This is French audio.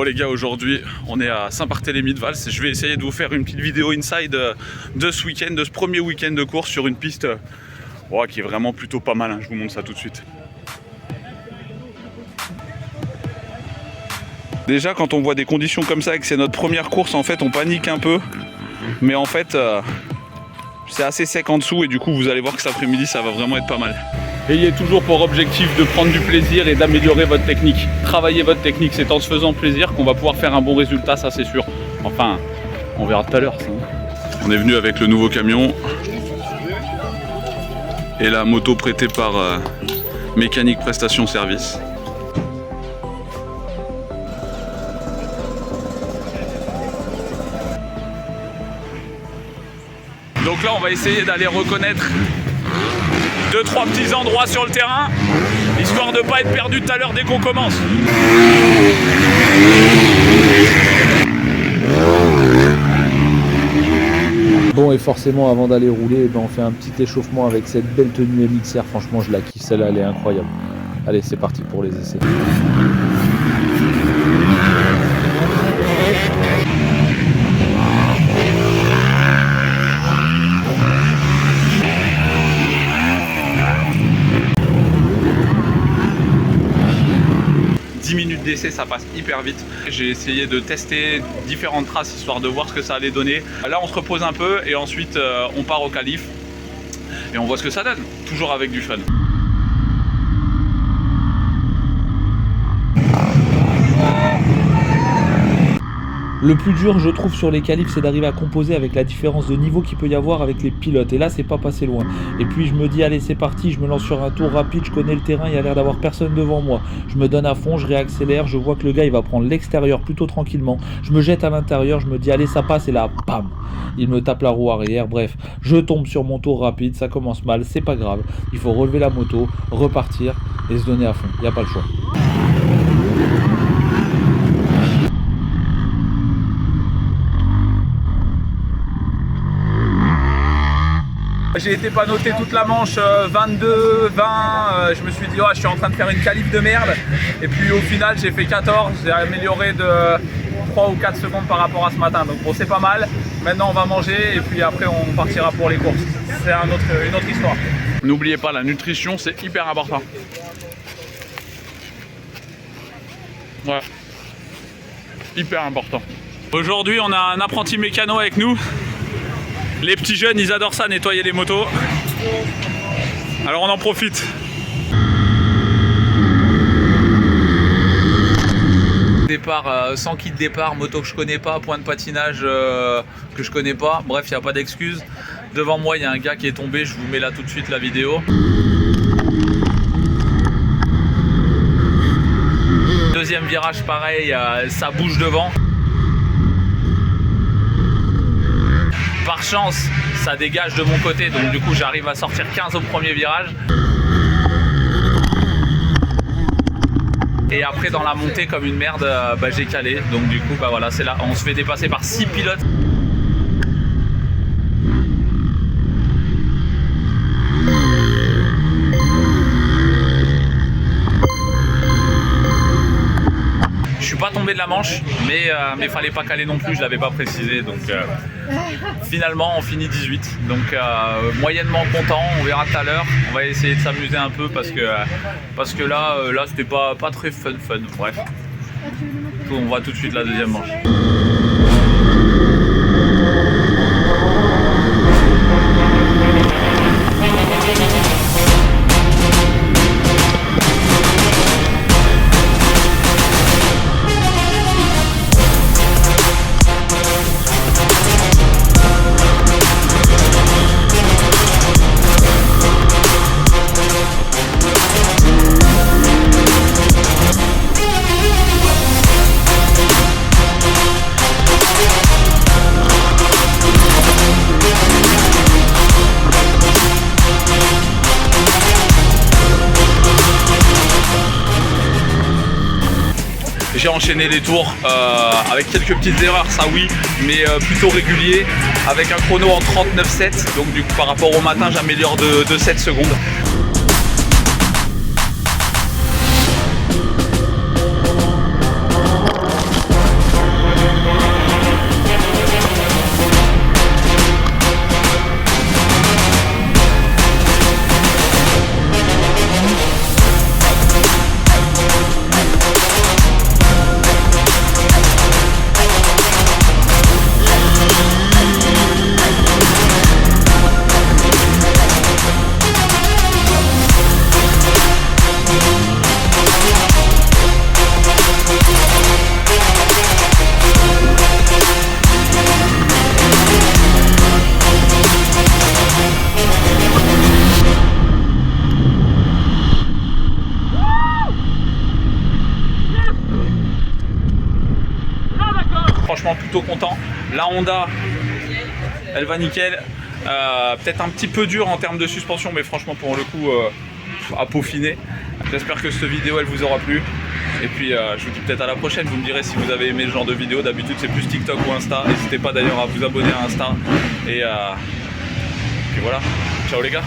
Bon les gars, aujourd'hui on est à Saint-Barthélemy-de-Vals. Je vais essayer de vous faire une petite vidéo inside de ce week-end, de ce premier week-end de course sur une piste qui est vraiment plutôt pas mal, hein. Je vous montre ça tout de suite. Déjà quand on voit des conditions comme ça et que c'est notre première course, en fait on panique un peu. Mais en fait c'est assez sec en dessous et du coup vous allez voir que cet après-midi ça va vraiment être pas mal. Ayez toujours pour objectif de prendre du plaisir et d'améliorer votre technique. Travaillez votre technique, c'est en se faisant plaisir qu'on va pouvoir faire un bon résultat, ça c'est sûr. Enfin, on verra tout à l'heure. On est venu avec le nouveau camion et la moto prêtée par Mécanique Prestation Service. Donc là on va essayer d'aller reconnaître 2-3 petits endroits sur le terrain, histoire de ne pas être perdu tout à l'heure dès qu'on commence. Bon, et forcément avant d'aller rouler, on fait un petit échauffement avec cette belle tenue MXR. Franchement je la kiffe, celle-là elle est incroyable. Allez, c'est parti pour les essais. 10 minutes d'essai, ça passe hyper vite. J'ai essayé de tester différentes traces histoire de voir ce que ça allait donner. Là on se repose un peu et ensuite on part au qualif et on voit ce que ça donne, toujours avec du fun. Le plus dur, je trouve, sur les qualifs, c'est d'arriver à composer avec la différence de niveau qu'il peut y avoir avec les pilotes. Et là, c'est pas passé loin. Et puis, je me dis, allez, c'est parti, je me lance sur un tour rapide, je connais le terrain, il y a l'air d'avoir personne devant moi. Je me donne à fond, je réaccélère, je vois que le gars, il va prendre l'extérieur plutôt tranquillement. Je me jette à l'intérieur, je me dis, allez, ça passe, et là, bam, il me tape la roue arrière. Bref, je tombe sur mon tour rapide, ça commence mal, c'est pas grave. Il faut relever la moto, repartir et se donner à fond. Il n'y a pas le choix. J'ai été pas noté toute la manche, 22, 20, je me suis dit je suis en train de faire une qualif de merde. Et puis au final j'ai fait 14, j'ai amélioré de 3 ou 4 secondes par rapport à ce matin. Donc bon, c'est pas mal, maintenant on va manger et puis après on partira pour les courses. C'est une autre histoire. N'oubliez pas, la nutrition c'est hyper important. Ouais, hyper important. Aujourd'hui on a un apprenti mécano avec nous. Les petits jeunes, ils adorent ça, nettoyer les motos. Alors on en profite. Départ sans kit départ, moto que je connais pas, point de patinage que je connais pas. Bref, il n'y a pas d'excuse. Devant moi, il y a un gars qui est tombé. Je vous mets là tout de suite la vidéo. Deuxième virage, pareil, ça bouge devant. Par chance, ça dégage de mon côté, donc du coup j'arrive à sortir 15 au premier virage. Et après dans la montée comme une merde, j'ai calé. Donc du coup voilà, c'est là, on se fait dépasser par 6 pilotes. Je suis pas tombé de la manche, mais fallait pas caler non plus, je l'avais pas précisé. Donc finalement on finit 18. Donc moyennement content, on verra tout à l'heure. On va essayer de s'amuser un peu parce que là c'était pas très fun. Bref. On voit tout de suite la deuxième manche. J'ai enchaîné les tours avec quelques petites erreurs, ça oui, mais plutôt régulier, avec un chrono en 39,7. Donc du coup par rapport au matin j'améliore de 7 secondes. La Honda, elle va nickel. Peut-être un petit peu dur en termes de suspension, mais franchement pour le coup à peaufiner. J'espère que cette vidéo elle vous aura plu. Et puis je vous dis peut-être à la prochaine. Vous me direz si vous avez aimé ce genre de vidéo. D'habitude c'est plus TikTok ou Insta. N'hésitez pas d'ailleurs à vous abonner à Insta. Et puis voilà. Ciao les gars.